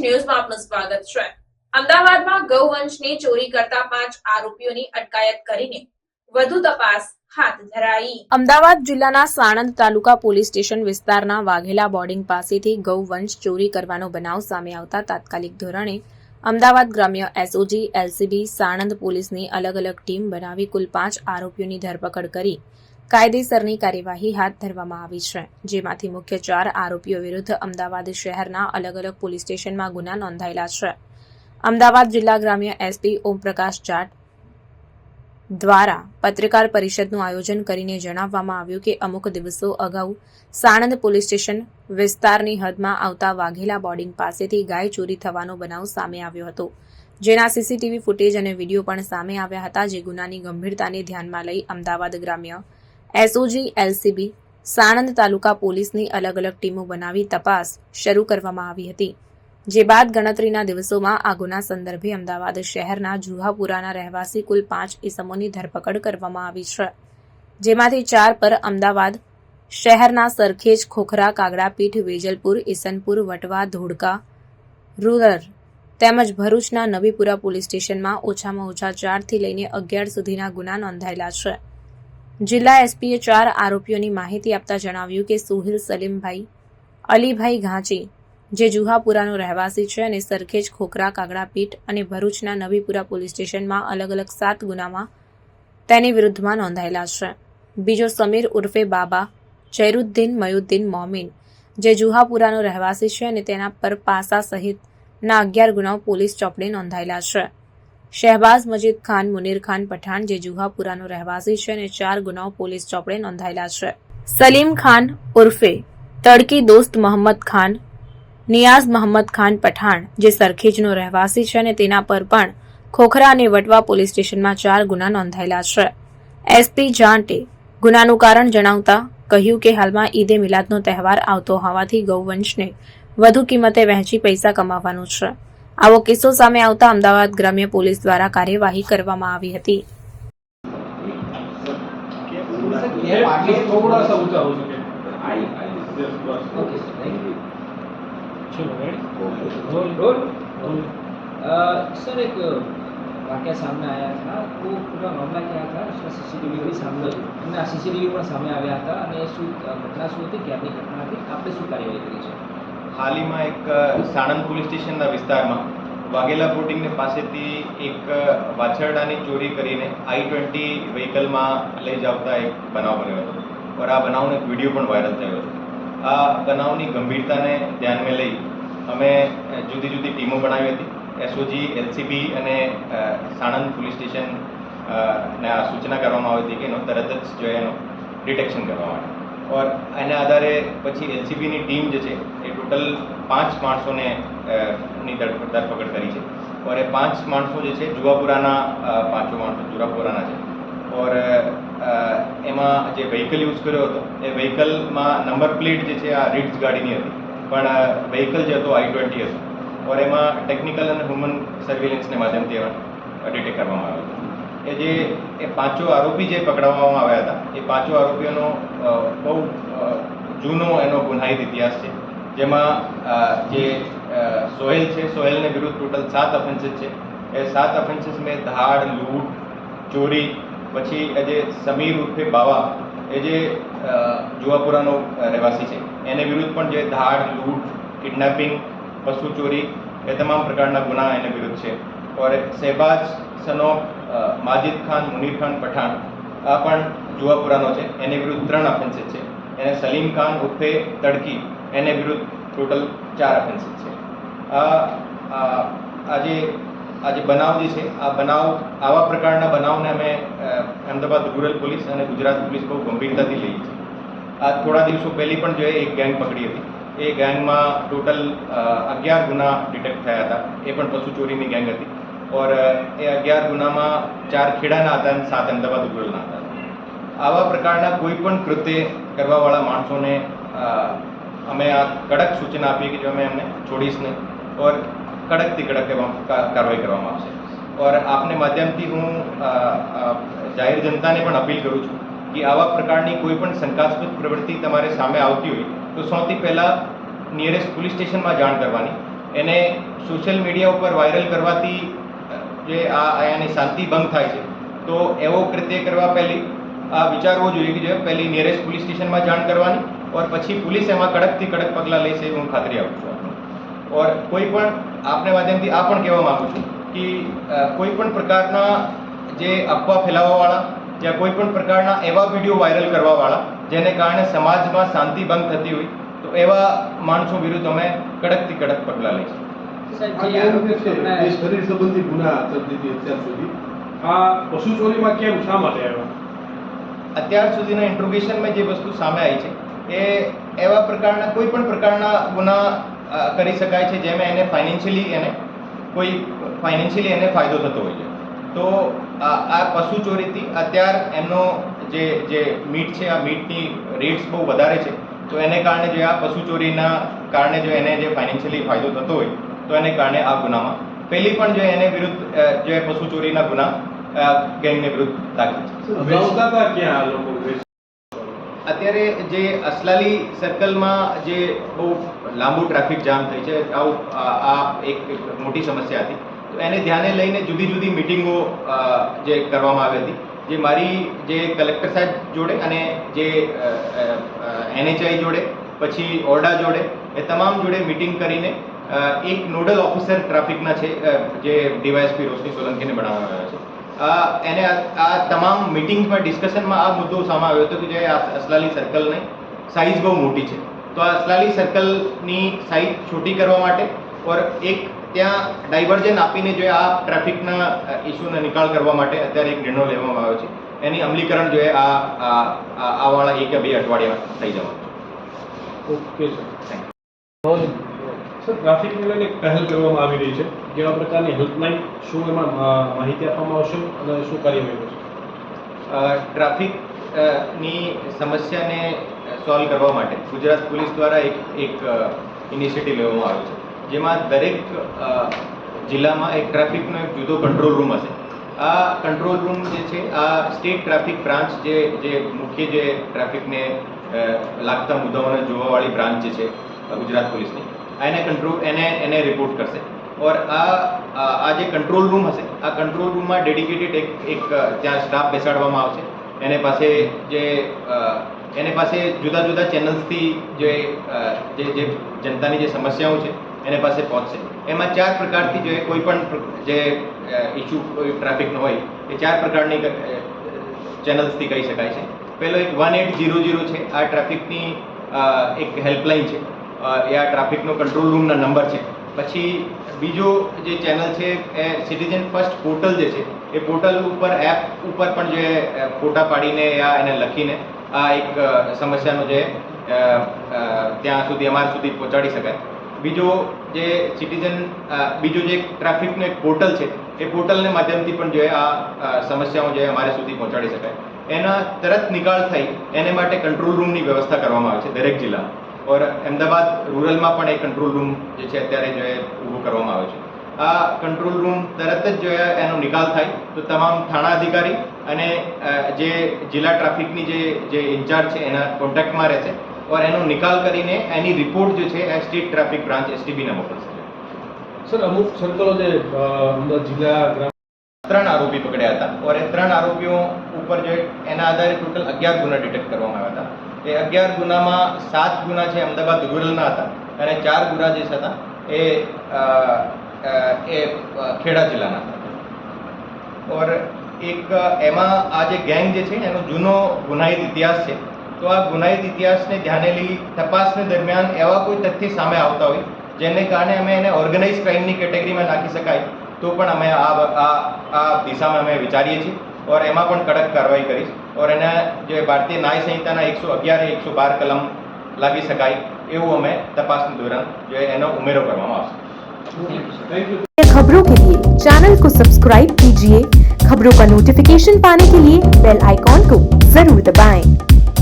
ન્યૂઝમાં આપનું સ્વાગત છે। અમદાવાદમાં ગૌવંશની ચોરી કરતા 5 આરોપીઓની અટકાયત કરીને વધુ તપાસ હાથ ધરાઈ। અમદાવાદ જિલ્લાના સાણંદ તાલુકા પોલીસ સ્ટેશન વિસ્તારના વાઘેલા બોર્ડિંગ પાસેથી ગૌવંશ ચોરી કરવાનો બનાવ સામે આવતા તાત્કાલિક ધોરણે અમદાવાદ ગ્રામ્ય એસઓજી એલસીબી સાણંદ પોલીસની અલગ અલગ ટીમ બનાવી કુલ 5 આરોપીઓની ધરપકડ કરી કાયદેસરની કાર્યવાહી હાથ ધરવામાં આવી છે, જેમાંથી મુખ્ય 4 આરોપીઓ વિરુદ્ધ અમદાવાદ શહેરના અલગ અલગ પોલીસ સ્ટેશનમાં ગુના નોંધાયેલા છે। અમદાવાદ જિલ્લા ગ્રામ્ય એસપી ઓમપ્રકાશ જાટ દ્વારા પત્રકાર પરિષદનું આયોજન કરીને જણાવવામાં આવ્યું કે અમુક દિવસો અગાઉ સાણંદ પોલીસ સ્ટેશન વિસ્તારની હદમાં આવતા વાઘેલા બોર્ડિંગ પાસેથી ગાય ચોરી થવાનો બનાવ સામે આવ્યો હતો, જેના સીસીટીવી ફૂટેજ અને વિડીયો પણ સામે આવ્યા હતા, જે ગુનાની ગંભીરતાને ધ્યાનમાં લઈ અમદાવાદ ગ્રામ્ય એસઓજી એલસીબી સાણંદ તાલુકા પોલીસની અલગ અલગ ટીમો બનાવી તપાસ શરૂ કરવામાં આવી હતી, જે બાદ ગણતરીના દિવસોમાં આ ગુના સંદર્ભે અમદાવાદ શહેરના જુહાપુરાના રહેવાસી કુલ 5 ઇસમોની ધરપકડ કરવામાં આવી છે, જેમાંથી 4 પર અમદાવાદ શહેરના સરખેજ, ખોખરા, કાગડાપીઠ, વેજલપુર, ઈસનપુર, વટવા, ધોળકા રૂરલ તેમજ ભરૂચના નવીપુરા પોલીસ સ્ટેશનમાં ઓછામાં ઓછા 4 થી લઈને 11 સુધીના ગુના નોંધાયેલા છે। જિલ્લા એસપીએ 4 આરોપીઓની માહિતી આપતા જણાવ્યું કે સુહિલ સલીમભાઈ અલીભાઈ ઘાંચી, જે જુહાપુરાનો રહેવાસી છે અને સરખેજ, ખોખરા, કાગડાપીઠ અને ભરૂચના નવીપુરા પોલીસ સ્ટેશનમાં અલગ અલગ 7 ગુનામાં તેની વિરુદ્ધમાં નોંધાયેલા છે। બીજો સમીર ઉર્ફે બાબા જૈરુદ્દીન મયુદ્દીન મોમીન, જે જુહાપુરાનો રહેવાસી છે અને તેના પર પાસા સહિતના 11 ગુનાઓ પોલીસ ચોપડે નોંધાયેલા છે। શહેબાઝ મજીદ ખાન મુનીર ખાન પઠાણ, જે જુહાપુરાનો રહેવાસી છે અને 4 ગુનાઓ પોલીસ ચોપડે નોંધાયેલા છે। સલીમ ખાન ઉર્ફે તડકી દોસ્ત મોહમ્મદ ખાન, નિયાઝ મોહમ્મદ ખાન પઠાણ, જે સરખેજનો રહેવાસી છે અને તેના પર પણ ખોખરા અને વટવા પોલીસ સ્ટેશનમાં 4 ગુના નોંધાયેલા છે। એસપી જાટે ગુનાનું કારણ જણાવતા કહ્યું કે હાલમાં ઈદે મિલાદનો તહેવાર આવતો હોવાથી ગૌવંશને વધુ કિંમતે વહેંચી પૈસા કમાવવાનું છે। આવો કિસ્સો સામે આવતા અમદાવાદ ગ્રામ્ય પોલીસ દ્વારા કાર્યવાહી કરવામાં આવી હતી। सर एक वाकया सामने आया था, वो पूरा मामला क्या था, उसका सीसीटीवी भी सामने हमने आ सीसीटीवी પણ સામે આવ્યા હતા અને શું ઘટના શું હતી, ક્યાંની ઘટના હતી, આપણે શું કાર્યવાહી કરી છે? હાલમાં એક સાણંદ પોલીસ સ્ટેશનના વિસ્તારમાં વાઘેલા બોર્ડિંગની પાસેથી એક વાછરડાની ચોરી કરીને i20 વ્હીકલમાં લઈ જતા એક બનાવ બન્યો હતો और આ બનાવનો એક વિડીયો પણ વાયરલ થયો હતો। આ બનાવની ગંભીરતાને ધ્યાનમાં લઈ અમે જુદી જુદી ટીમો બનાવી હતી। એસઓજી એલસીબી અને સાણંદ પોલીસ સ્ટેશન ને આ સૂચના કરવામાં આવી હતી કે એનો તરત જ જો એનો ડિટેક્શન કરવા માટે और એના આધારે પછી એલસીબીની ટીમ જે છે એ ટોટલ 5 માણસોને ની ધરપકડ કરી છે और એ 5 માણસો જે છે જુહાપુરાના 5 માણસો જુહાપુરાના છે और એમાં જે વ્હીકલ યુઝ કર્યો હતો એ વ્હીકલમાં નંબર પ્લેટ જે છે આ રીટ્સ ગાડીની હતી, પણ વ્હીકલ જે હતો i20 હતું और એમાં ટેકનિકલ અને હ્યુમન સર્વેલન્સને માધ્યમથી ડિટેક્ટ કરવામાં આવ્યો હતો। એ જે એ 5 આરોપી જે પકડવામાં આવ્યા હતા એ 5 આરોપીઓનો બહુ જૂનો એનો ગુનાહિત ઇતિહાસ છે, જેમાં જે સોહેલ છે, સોહેલને વિરુદ્ધ ટોટલ 7 ઓફેન્સીસ છે। એ 7 ઓફેન્સીસ મેં ધાડ, લૂંટ, ચોરી, પછી જે સમીર ઉર્ફે બાવા એ જે જુહાપુરાનો રહેવાસી છે એને વિરુદ્ધ પણ જે ધાડ, લૂંટ, કિડનેપિંગ, પશુ ચોરી એ તમામ પ્રકારના ગુના એને વિરુદ્ધ છે। और શહેબાઝ સનો માજીદ ખાન મુનીર ખાન પઠાણ આ પણ જુહાપુરાનો છે, એની વિરુદ્ધ 3 ઓફેન્સીસ છે। એને સલીમ ખાન ઉર્ફે તડકી એને વિરુદ્ધ ટોટલ 4 ઓફેન્સીસ છે। આજે બનાવ જે છે આ બનાવ આવા પ્રકારના બનાવને અમે અમદાવાદ રૂરલ પોલીસ અને ગુજરાત પોલીસ બહુ ગંભીરતાથી લઈએ છીએ। આ થોડા દિવસો પહેલી પણ જો એક ગેંગ પકડી હતી, એ ગેંગમાં ટોટલ 11 ગુના ડિટેક્ટ થયા હતા, એ પણ પશુ ચોરીની ગેંગ હતી और એ 11 ગુનામાં 4 ખેડાના હતા અને 7 અમદાવાદ રૂરલના હતા। આવા પ્રકારના કોઈ પણ કૃત્ય કરવાવાળા માણસોને અમે આ કડક સૂચના આપીએ કે જો અમે એમને છોડીશ નહીં और કડકથી કડક કાર્યવાહી કરવામાં આવશે। और આપને માધ્યમથી હું જાહેર જનતાને પણ અપીલ કરું છું કે આવા પ્રકારની કોઈ પણ શંકાસ્પદ પ્રવૃત્તિ તમારે સામે આવતી હોય તો સૌથી પહેલાં નિયરેસ્ટ પોલીસ સ્ટેશનમાં જાણ કરવાની એને સોશિયલ મીડિયા ઉપર વાયરલ કરવાથી જે અહીંયાની શાંતિ ભંગ થાય છે, તો એવો કૃત્ય કરવા પહેલી વિચારવું જોઈએ કે જે પહેલી નિયરેસ્ટ પોલીસ સ્ટેશનમાં જાણ કરવાની और પછી પોલીસ એમાં કડકથી કડક પગલાં લેશે હું ખાતરી આપું છું આપને। और કોઈ પણ આપને માધ્યમથી આ પણ કહેવા માગું છું કે કોઈ પણ પ્રકારના જે અફવા ફેલાવવાવાળા યા કોઈ પણ પ્રકારના એવા વિડીયો વાયરલ કરવાવાળા જેને કારણે સમાજમાં શાંતિ ભંગ થતી હોય તો એવા માણસો વિરુદ્ધ અમે કડકથી કડક પગલાં લઈશું। શરીર સંબંધી ગુના થતી હતી અત્યાર સુધી, આ પશુ ચોરીમાં કેમ શા માટે આવ્યા? અત્યાર સુધીના ઇન્ટ્રોગેશનમાં જે વસ્તુ સામે આવી છે એ એવા પ્રકારના કોઈ પણ પ્રકારના ગુના કરી શકાય છે જેમાં એને ફાઇનાન્શિયલી એને ફાયદો થતો હોય છે। તો આ પશુ ચોરીથી અત્યાર એમનો જે મીટ છે આ મીટની રેટ્સ બહુ વધારે છે, તો એને કારણે જે આ પશુ ચોરીના કારણે જો એને જે ફાઇનાન્શિયલી ફાયદો થતો હોય તો એને કારણે આ ગુનામાં પહેલી પણ જો એને વિરુદ્ધ જે પશુ ચોરીના ગુના ગેંગને વિરુદ્ધ દાખલ છે। વેચતા ક્યાં આ લોકો? અત્યારે જે અસલાલી સર્કલમાં જે બહુ લાંબુ ટ્રાફિક જામ થઈ છે, આ એક મોટી સમસ્યા હતી, તો એને ધ્યાને લઈને જુદી જુદી મિટિંગો જે કરવામાં આવી હતી, જે મારી જે કલેક્ટર સાહેબ જોડે અને જે NHI જોડે પછી ઓરડા જોડે એ તમામ જોડે મિટિંગ કરીને એક નોડલ ઓફિસર ટ્રાફિકના છે જે DYSP રોશની સોલંકીને બનાવવામાં આવ્યા છે। એને આ તમામ મિટિંગ્સમાં ડિસ્કશનમાં આ મુદ્દો સામે આવ્યો હતો કે જે આ અસલાલી સર્કલની સાઇઝ બહુ મોટી છે, તો આ અસલાલી સર્કલની સાઇઝ છોટી કરવા માટે ઓર એક ત્યાં ડાયવર્ઝન આપીને જો આ ટ્રાફિકના ઇસ્યુનો નિકાલ કરવા માટે અત્યારે એક નિર્ણય લેવામાં આવ્યો છે। એની અમલીકરણ જો આવાળા 1 કે 2 અઠવાડિયામાં થઈ જવાનું છે। ઓકે સર, સર ટ્રાફિકને લઈને એક પહેલ કરવામાં આવી રહી છે, કેવા પ્રકારની હેલ્પલાઇન, શું એમાં માહિતી આપવામાં આવશે અને શું કાર્યવાહી થશે? ટ્રાફિકની સમસ્યાને સોલ્વ કરવા માટે ગુજરાત પોલીસ દ્વારા એક ઇનિશિયેટિવ લેવામાં આવ્યો છે, જેમાં દરેક જિલ્લામાં એક ટ્રાફિકનો એક જુદો કંટ્રોલ રૂમ હશે। આ કંટ્રોલ રૂમ જે છે આ સ્ટેટ ટ્રાફિક બ્રાન્ચ જે મુખ્ય જે ટ્રાફિકને લાગતા મુદ્દાઓને જોવાવાળી બ્રાન્ચ જે છે ગુજરાત પોલીસની એને રિપોર્ટ કરશે। और આ જે કંટ્રોલ રૂમ હશે આ કંટ્રોલ રૂમમાં ડેડિકેટેડ એક ત્યાં સ્ટાફ બેસાડવામાં આવશે। એને પાસે જુદા જુદા ચેનલ્સથી જે જનતાની જે સમસ્યાઓ છે એને પાસે પહોંચશે। એમાં 4 પ્રકારથી જે કોઈ પણ જે ઇસ્યુ ટ્રાફિકનો હોય એ 4 પ્રકારની ચેનલ્સથી કહી શકાય છે। પહેલો એક 1800 છે, આ ટ્રાફિકની એક હેલ્પલાઇન છે, એ આ ટ્રાફિકનો કંટ્રોલ રૂમના નંબર છે। પછી બીજો જે ચેનલ છે એ સિટીઝન ફર્સ્ટ પોર્ટલ જે છે એ પોર્ટલ ઉપર એપ ઉપર પણ જે ફોટા પાડીને યા એને લખીને આ એક સમસ્યાનો જે ત્યાં સુધી અમારા સુધી પહોંચાડી શકાય। બીજો જે બીજો જે ટ્રાફિકનો એક પોર્ટલ છે એ પોર્ટલને માધ્યમથી પણ જે આ સમસ્યાઓ જે અમારે સુધી પહોંચાડી શકાય। એના તરત નિકાલ થઈ એને માટે કંટ્રોલ રૂમની વ્યવસ્થા કરવામાં આવે છે દરેક જિલ્લામાં। और अहमदाबाद रूरल में एक कंट्रोल रूम जो है अत्यारे जो है ऊभो करवामां आव्यो छे। आ कंट्रोल रूम तरत ज जो है एनो निकाल थाय तो तमाम थाना अधिकारी अने जे जिला ट्राफिकनी जे इंचार्ज है एना कॉन्टेक्टमां रहेशे और एनो निकाल करीने एनी रिपोर्ट जो है स्टेट ट्राफिक ब्रांच STB ने मोकलशे। સર અમુક સર્કલો જે જિલ્લા 3 आरोपी पकड़्या था और ए 3 आरोपीओ ऊपर जो एना आधारे टोटल 11 गुना डिटेक्ट करवामां आव्या था। એ 11 ગુનામાં 7 ગુના છે અમદાવાદ રૂરલના હતા અને 4 ગુના જે હતા એ ખેડા જિલ્લાના હતા। और એક એમાં આ જે ગેંગ જે છે એનો જૂનો ગુનાહિત ઇતિહાસ છે, તો આ ગુનાહિત ઇતિહાસને ધ્યાને લઈ તપાસને દરમિયાન એવા કોઈ તથ્ય સામે આવતા હોય જેને કારણે અમે એને ઓર્ગેનાઇઝ ક્રાઇમની કેટેગરીમાં નાખી શકાય તો પણ અમે આ દિશામાં અમે વિચારીએ છીએ और એમાં પણ કડક કાર્યવાહી કરીશ। और એના જે ભારતીય ન્યાય સંહિતાના 111 112 કલમ લાગી શકાય એવું અમે તપાસના દौरान जो એનો ઉમેરો કરવામાં આવશે। खबरों के लिए चैनल को सब्सक्राइब कीजिए। खबरों का नोटिफिकेशन पाने के लिए बेल आइकॉन को जरूर दबाएं।